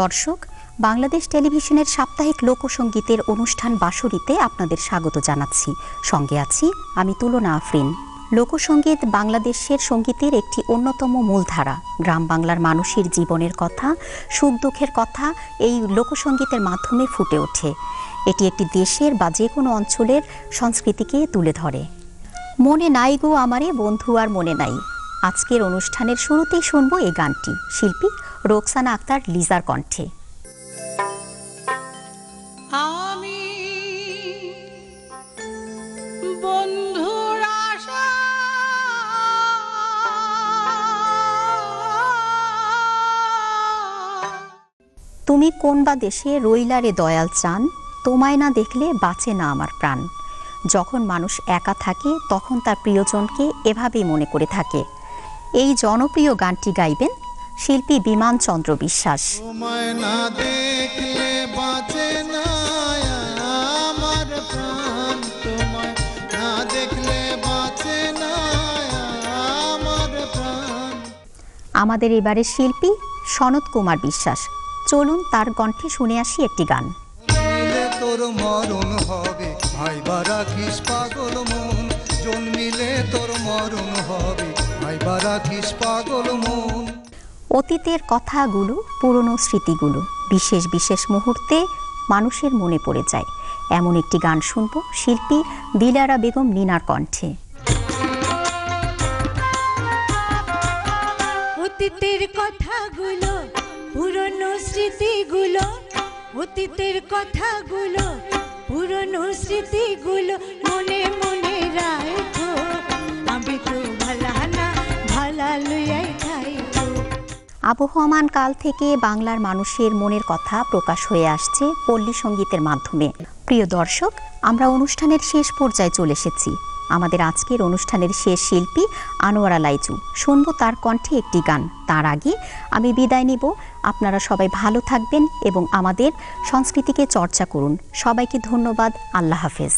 দর্শক, বাংলাদেশ টেলিভিশনের সাপ্তাহিক লোকসঙ্গীতের অনুষ্ঠান বাঁশরীতে আপনাদের স্বাগত জানাচ্ছি। সঙ্গে আছি আমি তুলনা আফরিন। লোকসঙ্গীত বাংলাদেশের সঙ্গীতের একটি অন্যতম মূলধারা। গ্রাম বাংলার মানুষের জীবনের কথা, সুখ দুঃখের কথা এই লোকসঙ্গীতের মাধ্যমে ফুটে ওঠে। এটি একটি দেশের বা যে কোনো অঞ্চলের সংস্কৃতিকে তুলে ধরে। মনে নাই গো আমারে বন্ধু আর মনে নাই। আজকের অনুষ্ঠানের শুরুতেই শুনবো এই গানটি, শিল্পী রোকসানা আক্তার লিজার কণ্ঠে। আমি বন্ধুর আশা তুমি কোন বা দেশে রইলারে দয়াল চান, তোমায় না দেখলে বাঁচে না আমার প্রাণ। যখন মানুষ একা থাকে তখন তার প্রিয়জনকে এভাবেই মনে করে থাকে। এই জনপ্রিয় গানটি গাইবেন শিল্পী বিমান চন্দ্র বিশ্বাস। তোমায় না দেখলে বাঁচে না আমার প্রাণ, তোমায় না দেখলে বাঁচে না আমার প্রাণ। আমাদের এবারের শিল্পী সনত কুমার বিশ্বাস। চলুন তার কণ্ঠে শুনে আসি একটি গান। তোর মরণ হবে ভাইবা রাখিস পাগল মন, জন্মিলে তোর মরণ হবে ভাইবা রাখিস পাগল মন। অতীতের কথাগুলো, পুরনো স্মৃতিগুলো বিশেষ বিশেষ মুহূর্তে মানুষের মনে পড়ে যায়। এমন একটি গান শুনব শিল্পী দিলারা বেগম নিনার কণ্ঠে। অতীতের কথাগুলো, পুরনো স্মৃতিগুলো, অতীতের কথাগুলো, পুরনো স্মৃতিগুলো মনে মনে রাখো। আমি তো ভালা না ভালা লইয়াই খাইবো। আবহমান কাল থেকে বাংলার মানুষের মনের কথা প্রকাশ হয়ে আসছে পল্লী সঙ্গীতের মাধ্যমে। প্রিয় দর্শক, আমরা অনুষ্ঠানের শেষ পর্যায়ে চলে এসেছি। আমাদের আজকের অনুষ্ঠানের শেষ শিল্পী আনোয়ারা লাইজু। শুনবো তার কণ্ঠে একটি গান। তার আগে আমি বিদায় নিব। আপনারা সবাই ভালো থাকবেন এবং আমাদের সংস্কৃতিকে চর্চা করুন। সবাইকে ধন্যবাদ। আল্লাহ হাফেজ।